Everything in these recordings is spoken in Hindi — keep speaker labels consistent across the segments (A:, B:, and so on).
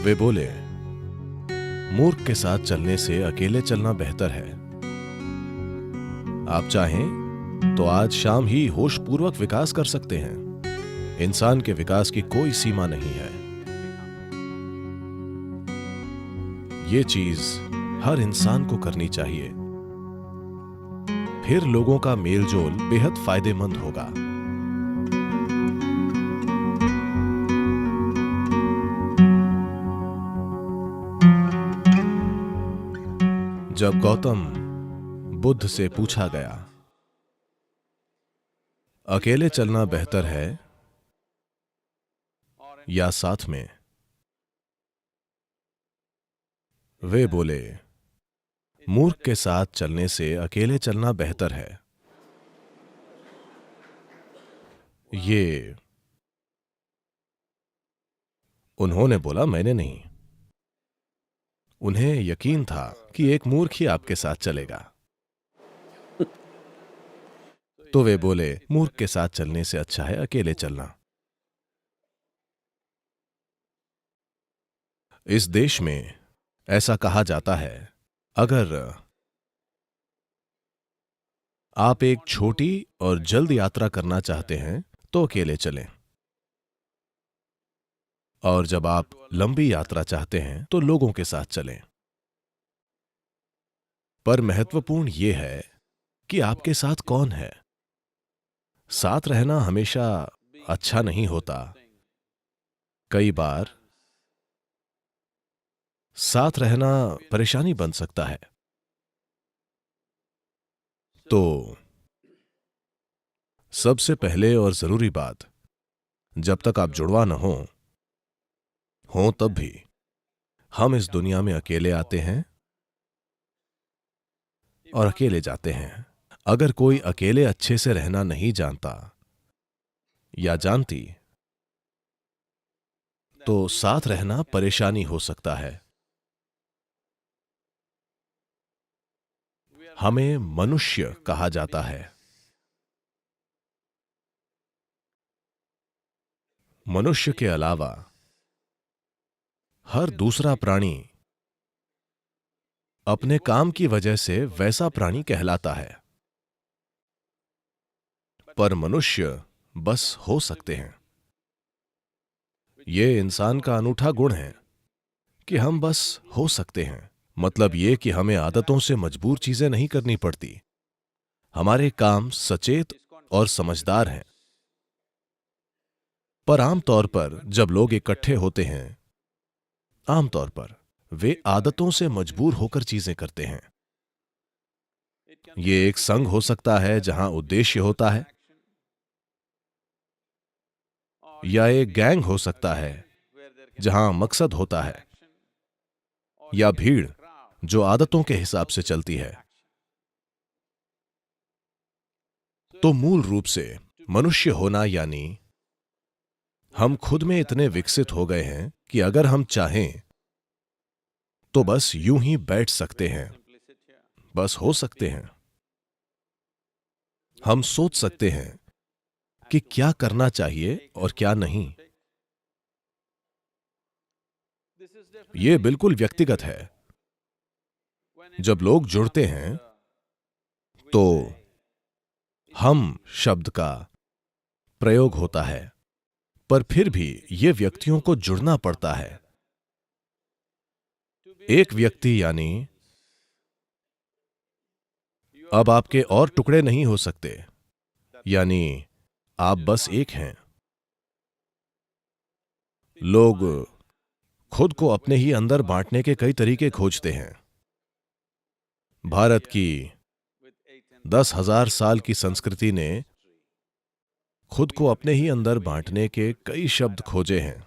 A: वे बोले, मूर्ख के साथ चलने से अकेले चलना बेहतर है। आप चाहें तो आज शाम ही होशपूर्वक विकास कर सकते हैं। इंसान के विकास की कोई सीमा नहीं है। ये चीज हर इंसान को करनी चाहिए, फिर लोगों का मेलजोल बेहद फायदेमंद होगा। जब गौतम बुद्ध से पूछा गया, अकेले चलना बेहतर है या साथ में, वे बोले, मूर्ख के साथ चलने से अकेले चलना बेहतर है। ये उन्होंने बोला, मैंने नहीं। उन्हें यकीन था कि एक मूर्ख ही आपके साथ चलेगा। तो वे बोले, मूर्ख के साथ चलने से अच्छा है अकेले चलना। इस देश में ऐसा कहा जाता है, अगर आप एक छोटी और जल्द यात्रा करना चाहते हैं तो अकेले चलें, और जब आप लंबी यात्रा चाहते हैं तो लोगों के साथ चलें। पर महत्वपूर्ण यह है कि आपके साथ कौन है। साथ रहना हमेशा अच्छा नहीं होता। कई बार साथ रहना परेशानी बन सकता है। तो सबसे पहले और जरूरी बात, जब तक आप जुड़वा न हो तब भी हम इस दुनिया में अकेले आते हैं और अकेले जाते हैं। अगर कोई अकेले अच्छे से रहना नहीं जानता या जानती, तो साथ रहना परेशानी हो सकता है। हमें मनुष्य कहा जाता है। मनुष्य के अलावा हर दूसरा प्राणी अपने काम की वजह से वैसा प्राणी कहलाता है, पर मनुष्य बस हो सकते हैं। यह इंसान का अनूठा गुण है कि हम बस हो सकते हैं। मतलब यह कि हमें आदतों से मजबूर चीजें नहीं करनी पड़ती। हमारे काम सचेत और समझदार हैं। पर आमतौर पर जब लोग इकट्ठे होते हैं, आमतौर पर वे आदतों से मजबूर होकर चीजें करते हैं। ये एक संघ हो सकता है जहां उद्देश्य होता है, या एक गैंग हो सकता है जहां मकसद होता है, या भीड़ जो आदतों के हिसाब से चलती है। तो मूल रूप से मनुष्य होना यानी हम खुद में इतने विकसित हो गए हैं कि अगर हम चाहें तो बस यूं ही बैठ सकते हैं, बस हो सकते हैं। हम सोच सकते हैं कि क्या करना चाहिए और क्या नहीं। यह बिल्कुल व्यक्तिगत है। जब लोग जुड़ते हैं तो हम शब्द का प्रयोग होता है, पर फिर भी यह व्यक्तियों को जुड़ना पड़ता है। एक व्यक्ति यानी अब आपके और टुकड़े नहीं हो सकते, यानी आप बस एक हैं। लोग खुद को अपने ही अंदर बांटने के कई तरीके खोजते हैं। भारत की 10,000 साल की संस्कृति ने खुद को अपने ही अंदर बांटने के कई शब्द खोजे हैं।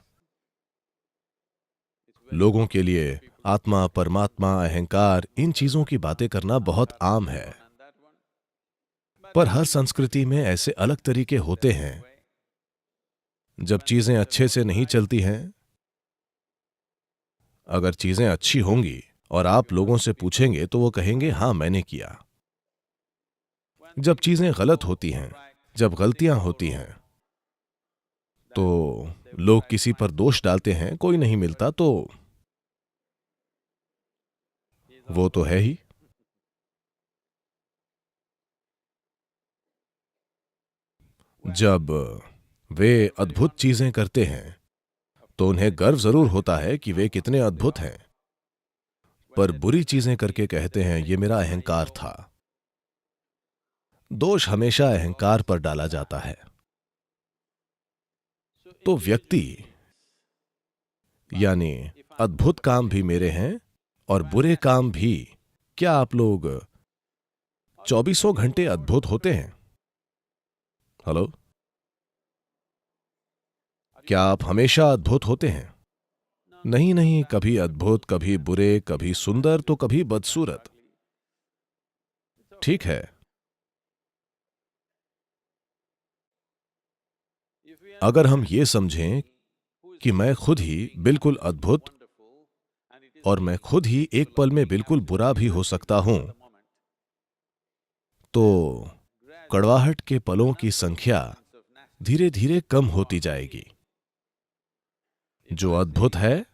A: लोगों के लिए आत्मा, परमात्मा, अहंकार, इन चीजों की बातें करना बहुत आम है। पर हर संस्कृति में ऐसे अलग तरीके होते हैं। जब चीजें अच्छे से नहीं चलती हैं, अगर चीजें अच्छी होंगी और आप लोगों से पूछेंगे तो वो कहेंगे, हां मैंने किया। जब चीजें गलत होती हैं, जब गलतियां होती हैं, तो लोग किसी पर दोष डालते हैं, कोई नहीं मिलता तो वो तो है ही। जब वे अद्भुत चीजें करते हैं तो उन्हें गर्व जरूर होता है कि वे कितने अद्भुत हैं, पर बुरी चीजें करके कहते हैं ये मेरा अहंकार था। दोष हमेशा अहंकार पर डाला जाता है। तो व्यक्ति यानी अद्भुत काम भी मेरे हैं और बुरे काम भी। क्या आप लोग चौबीसों घंटे अद्भुत होते हैं? हेलो, क्या आप हमेशा अद्भुत होते हैं? नहीं नहीं, कभी अद्भुत, कभी बुरे, कभी सुंदर तो कभी बदसूरत। ठीक है, अगर हम ये समझें कि मैं खुद ही बिल्कुल अद्भुत और मैं खुद ही एक पल में बिल्कुल बुरा भी हो सकता हूं, तो कड़वाहट के पलों की संख्या धीरे धीरे कम होती जाएगी। जो अद्भुत है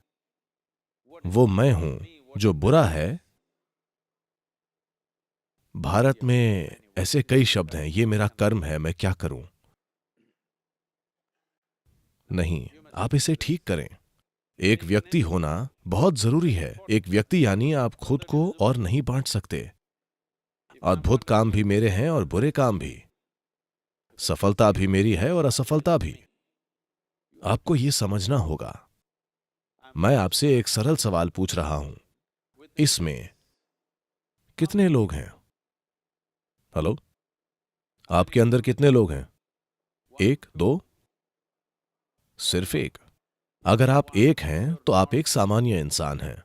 A: वो मैं हूं, जो बुरा है, भारत में ऐसे कई शब्द हैं, ये मेरा कर्म है, मैं क्या करूं। नहीं, आप इसे ठीक करें। एक व्यक्ति होना बहुत जरूरी है। एक व्यक्ति यानी आप खुद को और नहीं बांट सकते। अद्भुत काम भी मेरे हैं और बुरे काम भी, सफलता भी मेरी है और असफलता भी। आपको यह समझना होगा। मैं आपसे एक सरल सवाल पूछ रहा हूं, इसमें कितने लोग हैं? हेलो, आपके अंदर कितने लोग हैं? एक, दो? सिर्फ एक। अगर आप एक हैं तो आप एक सामान्य इंसान हैं।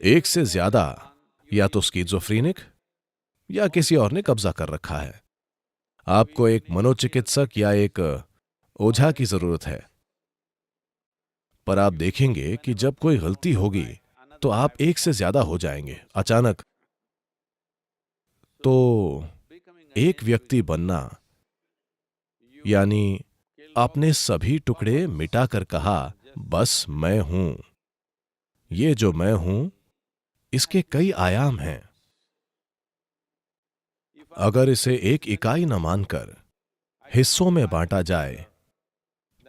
A: एक से ज्यादा या तो स्किज़ोफ्रेनिक या किसी और ने कब्जा कर रखा है। आपको एक मनोचिकित्सक या एक ओझा की जरूरत है। पर आप देखेंगे कि जब कोई गलती होगी तो आप एक से ज्यादा हो जाएंगे अचानक। तो एक व्यक्ति बनना यानी आपने सभी टुकड़े मिटाकर कहा बस मैं हूं। ये जो मैं हूं इसके कई आयाम हैं। अगर इसे एक इकाई न मानकर हिस्सों में बांटा जाए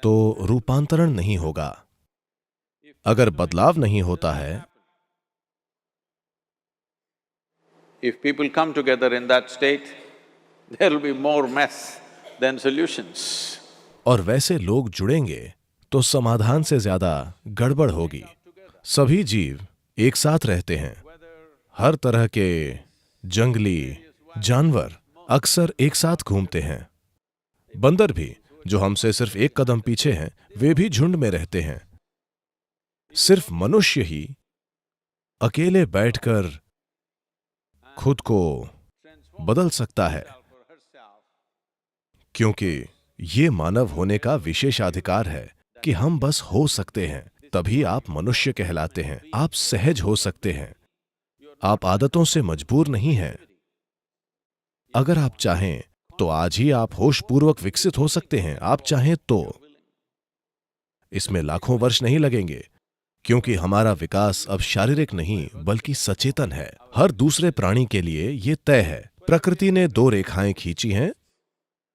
A: तो रूपांतरण नहीं होगा। अगर बदलाव नहीं होता है,
B: If people come together in that state, there will be more mess than solutions.
A: और वैसे लोग जुड़ेंगे तो समाधान से ज्यादा गड़बड़ होगी। सभी जीव एक साथ रहते हैं। हर तरह के जंगली जानवर अक्सर एक साथ घूमते हैं। बंदर भी, जो हमसे सिर्फ एक कदम पीछे हैं, वे भी झुंड में रहते हैं। सिर्फ मनुष्य ही अकेले बैठकर खुद को बदल सकता है, क्योंकि ये मानव होने का विशेषाधिकार है कि हम बस हो सकते हैं। तभी आप मनुष्य कहलाते हैं। आप सहज हो सकते हैं। आप आदतों से मजबूर नहीं हैं। अगर आप चाहें तो आज ही आप होशपूर्वक विकसित हो सकते हैं। आप चाहें तो इसमें लाखों वर्ष नहीं लगेंगे, क्योंकि हमारा विकास अब शारीरिक नहीं बल्कि सचेतन है। हर दूसरे प्राणी के लिए यह तय है। प्रकृति ने दो रेखाएं खींची हैं,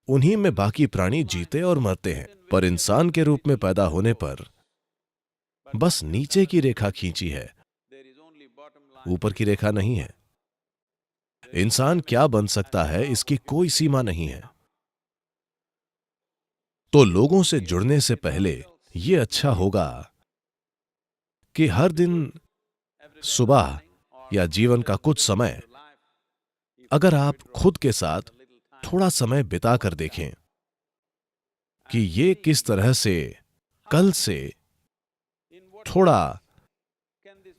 A: उन्हीं में बाकी प्राणी जीते और मरते हैं। पर इंसान के रूप में पैदा होने पर बस नीचे की रेखा खींची है, ऊपर की रेखा नहीं है। इंसान क्या बन सकता है इसकी कोई सीमा नहीं है। तो लोगों से जुड़ने से पहले यह अच्छा होगा कि हर दिन सुबह या जीवन का कुछ समय अगर आप खुद के साथ थोड़ा समय बिता कर देखें कि ये किस तरह से कल से थोड़ा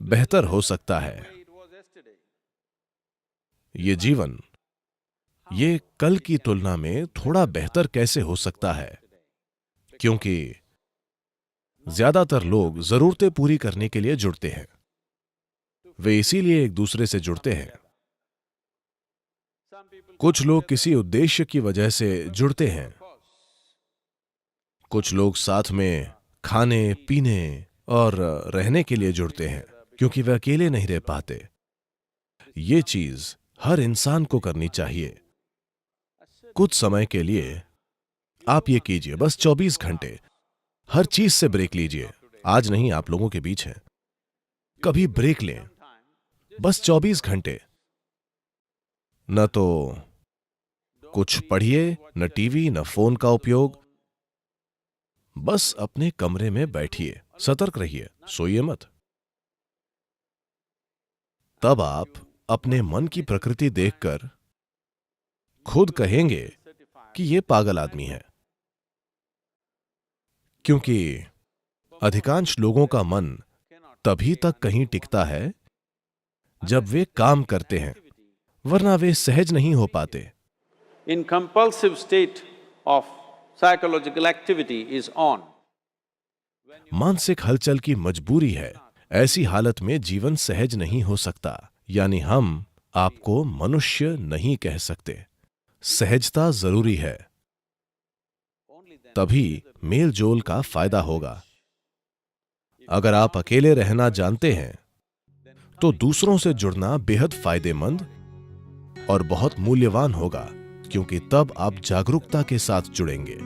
A: बेहतर हो सकता है। ये जीवन ये कल की तुलना में थोड़ा बेहतर कैसे हो सकता है, क्योंकि ज्यादातर लोग जरूरतें पूरी करने के लिए जुड़ते हैं। वे इसीलिए एक दूसरे से जुड़ते हैं। कुछ लोग किसी उद्देश्य की वजह से जुड़ते हैं। कुछ लोग साथ में खाने पीने और रहने के लिए जुड़ते हैं, क्योंकि वे अकेले नहीं रह पाते। ये चीज हर इंसान को करनी चाहिए। कुछ समय के लिए आप ये कीजिए, बस 24 घंटे हर चीज से ब्रेक लीजिए। आज नहीं, आप लोगों के बीच हैं, कभी ब्रेक लें, बस 24 घंटे। न तो कुछ पढ़िए, न टीवी, न फोन का उपयोग, बस अपने कमरे में बैठिए, सतर्क रहिए, सोइए मत। तब आप अपने मन की प्रकृति देखकर खुद कहेंगे कि ये पागल आदमी है, क्योंकि अधिकांश लोगों का मन तभी तक कहीं टिकता है जब वे काम करते हैं, वरना वे सहज नहीं हो पाते।
B: In compulsive state of psychological activity is on.
A: मानसिक हलचल की मजबूरी है, ऐसी हालत में जीवन सहज नहीं हो सकता। यानी हम आपको मनुष्य नहीं कह सकते। सहजता जरूरी है, तभी मेल जोल का फायदा होगा। अगर आप अकेले रहना जानते हैं तो दूसरों से जुड़ना बेहद फायदेमंद और बहुत मूल्यवान होगा, क्योंकि तब आप जागरूकता के साथ जुड़ेंगे।